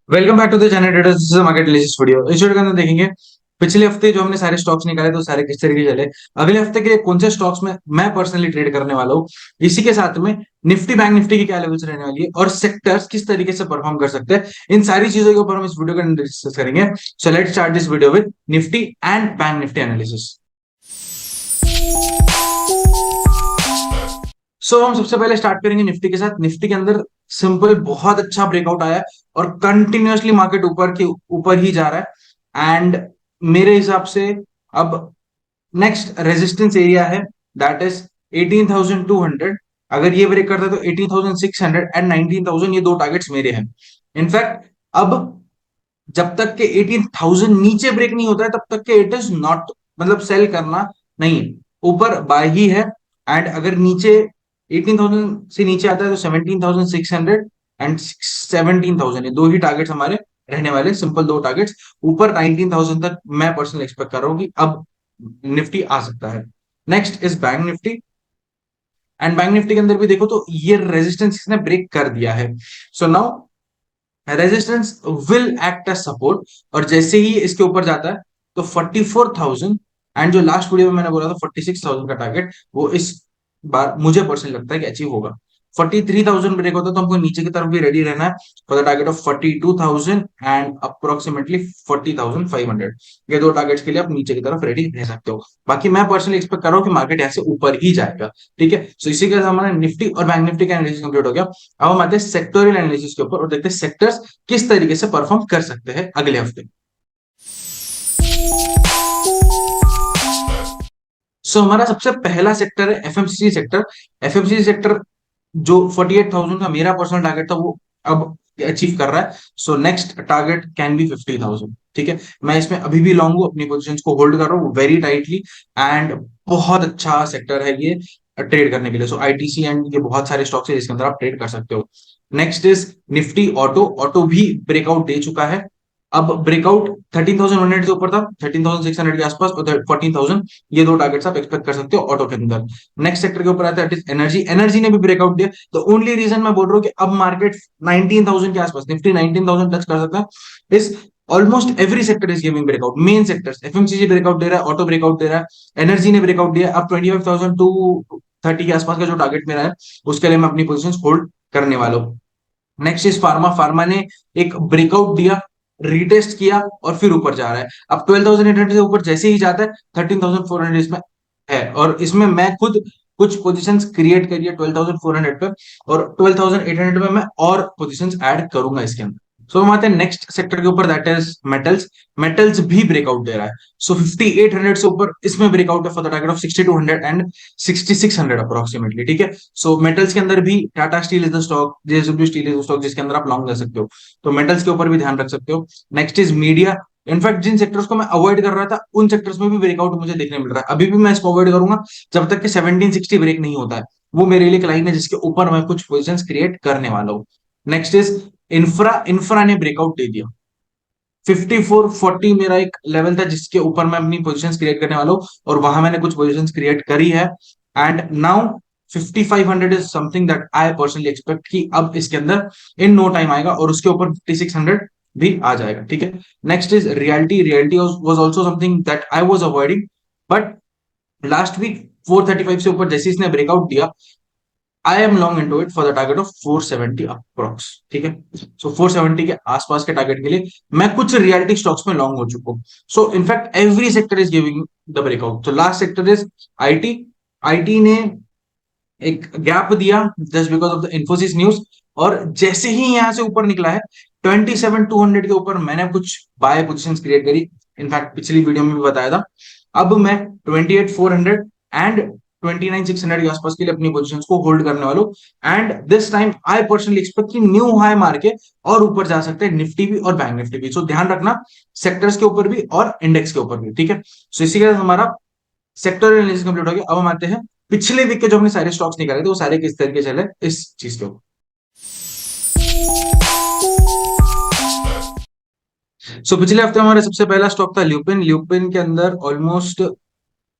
Welcome back to the channel traders market analysis video. इस video के अंदर देखेंगे पिछले हफ्ते जो हमने सारे स्टॉक्स निकाले तो सारे किस तरीके चले, अगले हफ्ते के कौन से स्टॉक्स में मैं पर्सनली ट्रेड करने वाला हूँ, इसी के साथ में निफ्टी बैंक निफ्टी की क्या लेवल्स रहने वाली है और सेक्टर्स किस तरीके से परफॉर्म कर सकते हैं, इन सारी चीजों के ऊपर हम इस वीडियो के अंदर डिस्कस करेंगे। So let's start this video with Nifty and bank Nifty analysis. हम सबसे पहले स्टार्ट करेंगे निफ्टी के साथ। निफ्टी के अंदर सिंपल बहुत अच्छा ब्रेकआउट आया है और कंटिन्यूअसली मार्केट ऊपर के ऊपर ही जा रहा है। एंड मेरे हिसाब से अब नेक्स्ट रेजिस्टेंस एरिया है दैट इज 18,200। अगर ये ब्रेक करता है तो 18,600 एंड 19,000, ये दो टारगेट्स मेरे हैं। इनफैक्ट अब जब तक के 18,000 नीचे ब्रेक नहीं होता है तब तक के इट इज नॉट, मतलब सेल करना नहीं है, ऊपर बाय ही है। एंड अगर नीचे 18,000 से नीचे आता है तो 17,600 एंड 17,000, ये दो ही टारगेट्स हमारे रहने वाले, सिंपल दो टारगेट्स। ऊपर 19,000 तक मैं पर्सनल एक्सपेक्ट कर रहा हूँ कि अब निफ्टी आ सकता है। Next is bank Nifty. And bank Nifty के अंदर भी देखो तो ये रेजिस्टेंस इसने ब्रेक कर दिया है। So now resistance will act as support, और जैसे ही इसके ऊपर जाता है तो 44,000 एंड जो लास्ट वीडियो में मैंने बोला था 46,000 का टारगेट, वो इस बार मुझे पर्सनली लगता है कि अचीव होगा। 43,000 ब्रेक होता है तो हमको नीचे की तरफ भी रेडी रहना है for the target of 42,000 and approximately 40,500। ये दो टारगेट्स के लिए आप नीचे की तरफ रेडी रह सकते हो। बाकी मैं पर्सनली एक्सपेक्ट कर रहा हूँ कि मार्केट यहाँ से ऊपर ही जाएगा। ठीक है, सो इसी के साथ हमारा निफ्टी और बैंक निफ्टी का एनालिसिस कंप्लीट हो गया। अब हम आते हैं सेक्टोरियल एनालिसिस के ऊपर और देखते हैं सेक्टर्स किस तरीके से परफॉर्म कर सकते हैं अगले हफ्ते। हमारा सबसे पहला सेक्टर है एफएमसीजी सेक्टर। एफएमसीजी सेक्टर जो 48,000 का मेरा पर्सनल टारगेट था वो अब अचीव कर रहा है। So next target can be 50,000। ठीक है, मैं इसमें अभी भी लॉन्ग हूं, अपनी पोजीशंस को होल्ड कर रहा हूँ वेरी टाइटली। एंड बहुत अच्छा सेक्टर है ये ट्रेड करने के लिए। सो आईटीसी एंड ये बहुत सारे स्टॉक्स है जिसके अंदर आप ट्रेड कर सकते हो। Next is Nifty auto. Auto भी ब्रेकआउट दे चुका है। अब ब्रेकआउट 13,100 से ऊपर था, 13,600 के आसपास, और 14,000, ये दो टारगेट्स आप एक्सपेक्ट कर सकते हो ऑटो के अंदर। नेक्स्ट सेक्टर के ऊपर आता है एनर्जी। एनर्जी ने भी ब्रेकआउट दिया। तो ओनली रीजन मैं बोल रहा हूँ कि अब मार्केट 19,000 के आसपास, निफ्टी 19,000 टच कर सकता है। इस almost every sector is giving breakout. Main sectors FMCG breakout दे रहा है, ऑटो ब्रेकआउट दे रहा है, एनर्जी ने ब्रेकआउट दिया। अब 25,000 टू 30 के आसपास का जो टारगेट मेरा है उसके लिए मैं अपनी पोजिशन होल्ड करने वाला हूँ। Next is pharma. फार्मा ने एक ब्रेकआउट दिया, रिटेस्ट किया और फिर ऊपर जा रहा है। अब 12,800 से ऊपर जैसे ही जाता है 13,400 इसमें है, और इसमें मैं खुद कुछ पोजीशंस क्रिएट करिए 12,400 पे, और 12,800 पे मैं और पोजीशंस ऐड करूंगा इसके अंदर। सो हम आते हैं नेक्स्ट सेक्टर के ऊपर दैट इज मेटल्स। मेटल्स भी ब्रेकआउट दे रहा है। सो 5800 से ऊपर इसमें ब्रेकआउट है for the target of 6200 and 6600 approximately. ठीक है, सो मेटल्स के अंदर भी Tata steel is the stock, JSW steel is the stock जिसके अंदर आप लॉन्ग ले सकते हो। तो मेटल्स के ऊपर भी ध्यान रख सकते हो। Next is media. इनफैक्ट जिन सेक्टर्स को मैं अवॉइड कर रहा था उन सेक्टर्स में भी ब्रेकआउट मुझे देखने मिल रहा है। अभी भी मैं इसको अवॉइड करूंगा जब तक कि 1760 ब्रेक नहीं होता है। वो मेरे लिए एक लाइन है जिसके ऊपर मैं कुछ पोजीशंस क्रिएट करने वाला हूँ। Next is infra. इंफ्रा ने ब्रेकआउट दे दिया। 5440 मेरा एक लेवल था जिसके ऊपर मैं अपनी पोजीशंस क्रिएट करने वाला हूँ, और वहां मैंने कुछ पोजीशंस क्रिएट करी है। And now 5500 is something that I personally expect कि अब इसके अंदर इन नो टाइम आएगा और उसके ऊपर 5600 भी आ जाएगा। ठीक है, next is reality. Reality was also something that I was avoiding, but last week 435 से ऊपर जैसे इसने ब्रेकआउट दिया, I am long into it for the target of 470 approx. ठीक है, सो 470 के आसपास के टारगेट के लिए मैं कुछ रियलिटी स्टॉक्स में लॉन्ग हो चुका हूं। So in fact every sector is giving the breakout. तो last sector is IT. IT ने एक गैप दिया just because of the Infosys news, और जैसे ही यहां से ऊपर निकला है 27,200 के ऊपर मैंने कुछ बाय पोजिशन क्रिएट करी। इनफैक्ट पिछली वीडियो में भी बताया था। अब मैं 28,400 एंड 29,600 के आसपास के लिए अपनी पोजीशंस को होल्ड करने वाला हूं। And this time I personally expect कि न्यू हाई मार के और ऊपर जा सकते हैं निफ्टी भी और बैंक निफ्टी भी। सो ध्यान रखना सेक्टर्स के ऊपर भी और इंडेक्स के ऊपर भी। ठीक है, सो इसी के साथ हमारा सेक्टर एनालिसिस कंप्लीट हो गया। अब हम आते हैं पिछले वीक के जो हमने सारे स्टॉक्स निकाले थे वो सारे किस तरीके चले इस चीज के ऊपर। पिछले हफ्ते हमारा सबसे पहला स्टॉक था ल्यूपिन। ल्यूपिन के अंदर ऑलमोस्ट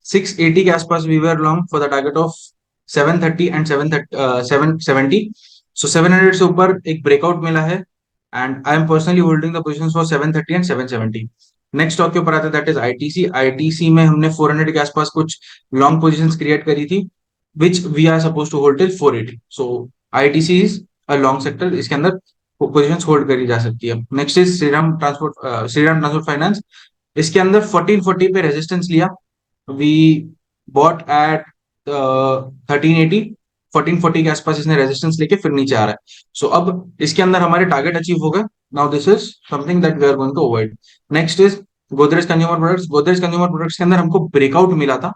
680 के आसपास we were long for the target of 730 and 770। So 700 से ऊपर एक ब्रेकआउट मिला है and I am personally holding the positions for 730 and 770। Next stock के ऊपर आता है दैट इज आईटीसी। आईटीसी में हमने 400 के आसपास कुछ लॉन्ग पोजीशंस क्रिएट करी थी which we are suppose to hold till 480। So ITC is a long sector, इसके अंदर पोजीशंस होल्ड करी जा सकती है। Next is Shriram transport finance. इसके अंदर 1440 पे रेजिस्टेंस लिया, वी बॉट एट 1380। 1440 के आसपास इसने रेजिस्टेंस लेके फिर नीचे आ रहा है। सो अब इसके अंदर हमारे टारगेट अचीव हो गए। Now this is something that we are going to avoid. Next is Godrej consumer products. Godrej consumer products के अंदर हमको ब्रेकआउट मिला था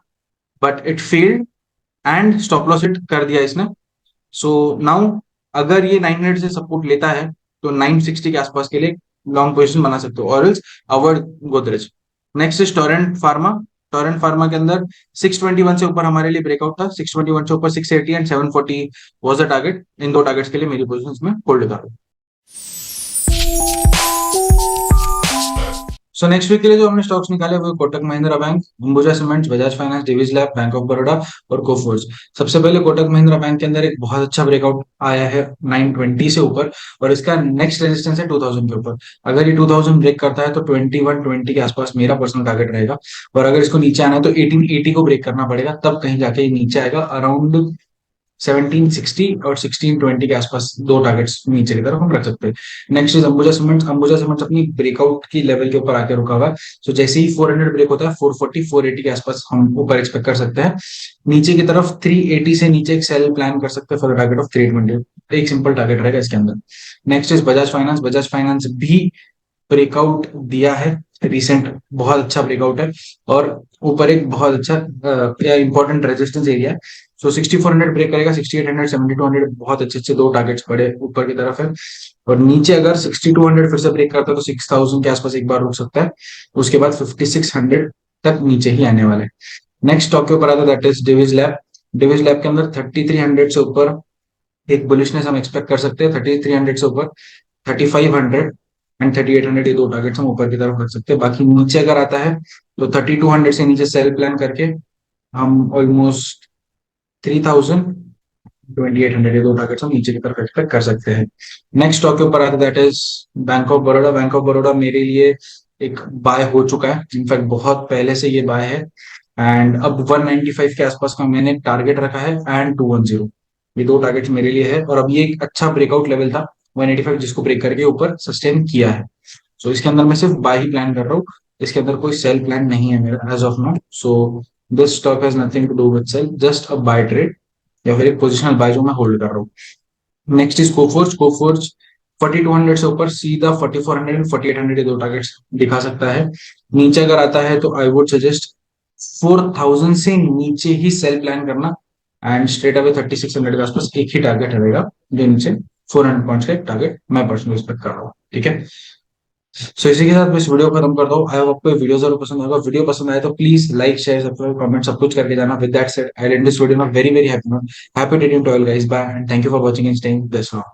but it failed and stop loss hit कर दिया इसने। सो नाउ अगर ये 900 से सपोर्ट लेता है तो 960 के आसपास के लिए लॉन्ग पोजीशन बना सकते हो और avoid Godrej. Next is Torrent pharma. Torrent pharma के अंदर 621 से ऊपर हमारे लिए ब्रेकआउट था। 621 से ऊपर 680 एंड 740 वाज द टारगेट। इन दो टारगेट्स के लिए मेरी पोजीशंस में होल्ड कर। सो नेक्स्ट वीक के लिए जो हमने स्टॉक्स निकाले वो Kotak Mahindra bank, Ambuja cements, Bajaj finance, Divi's lab, bank of Baroda और कोफोर्ज। सबसे पहले कोटक महिंद्रा बैंक के अंदर एक बहुत अच्छा ब्रेकआउट आया है 920 से ऊपर और इसका नेक्स्ट रेजिस्टेंस है 2000 के ऊपर। अगर ये 2000 ब्रेक करता है तो 2120 के आसपास मेरा पर्सनल टारगेट रहेगा और अगर इसको नीचे आना है तो 1880 को ब्रेक करना पड़ेगा, तब कहीं जाके ये नीचे आएगा अराउंड 1760 और 1620 के आसपास। दो टारगेट्स नीचे की तरफ हम रख सकते हैं। Next is Ambuja cements. Ambuja cements अपनी ब्रेकआउट की लेवल के ऊपर आके रुका हुआ है। सो जैसे ही 400 ब्रेक होता है 440 480 के आसपास हम ऊपर एक्सपेक्ट कर सकते हैं। नीचे की तरफ 380 से नीचे एक सेल प्लान कर सकते हैं फॉर टारगेट ऑफ 320। एक सिंपल टारगेट रहेगा इसके अंदर। Next is Bajaj finance. Bajaj finance भी ब्रेकआउट दिया है रिसेंट, बहुत अच्छा ब्रेकआउट है और ऊपर एक बहुत अच्छा इंपॉर्टेंट रेजिस्टेंस एरिया है। सो 6400 ब्रेक करेगा, 6800 7200 बहुत अच्छे अच्छे दो टारगेट्स बड़े ऊपर की तरफ है। और नीचे अगर 6200 फिर से ब्रेक करता है तो 6000 के आसपास एक बार रुक सकता है, उसके बाद 5600 तक नीचे ही आने वाले। नेक्स्ट स्टॉक के ऊपर आता है that is Divi's lab. Divi's lab के अंदर 3300 से ऊपर एक बुलिशनेस हम एक्सपेक्ट कर सकते हैं। 3300 से ऊपर 3500 एंड 3800 ये दो टारगेट्स हम ऊपर की तरफ रख सकते हैं। बाकी नीचे अगर आता है तो 3200 से नीचे सेल प्लान करके हम ऑलमोस्ट 3000 2800 ये दो टारगेट्स हम नीचे की तरफ एक्सपेक्ट कर सकते हैं। नेक्स्ट स्टॉक के ऊपर आता है that is bank of Baroda. Bank of Baroda मेरे लिए एक बाय हो चुका है, इनफैक्ट बहुत पहले से ये बाय है एंड अब 195 के आसपास का मैंने टारगेट रखा है एंड 210 ये दो टारगेट्स मेरे लिए है। और अब ये एक अच्छा ब्रेकआउट लेवल था 185 जिसको ब्रेक करके ऊपर सस्टेन किया है। सो इसके अंदर मैं सिर्फ बाय ही प्लान कर रहा हूँ, इसके अंदर कोई सेल प्लान नहीं है मेरा as of now. So this stock has nothing to do with sale, just a buy trade या फिर एक पोजिशनल बाय जो मैं होल्ड कर रहा हूँ। Next is Coforge. कोफोर्ज 4200 से ऊपर सीधा 4400 एंड 4800 ये दो टारगेट्स दिखा सकता है। नीचे अगर आता है तो आई वुड सजेस्ट 4000 से नीचे ही सेल प्लान करना एंड स्ट्रेट अवे 3600 के आसपास एक ही टारगेट रहेगा जो नीचे 400 पॉइंट्स का एक टारगेट मैं पर्सनली एक्सपेक्ट कर रहा हूँ। ठीक है, सो इसी के साथ मैं इस वीडियो को खत्म करता हूँ। आई होप आपको वीडियो जरूर पसंद आएगा। वीडियो पसंद आए तो please like share subscribe comment सब कुछ करके जाना। With that said I end this video, very very happy trading to all guys, bye and thank you for watching and staying this long.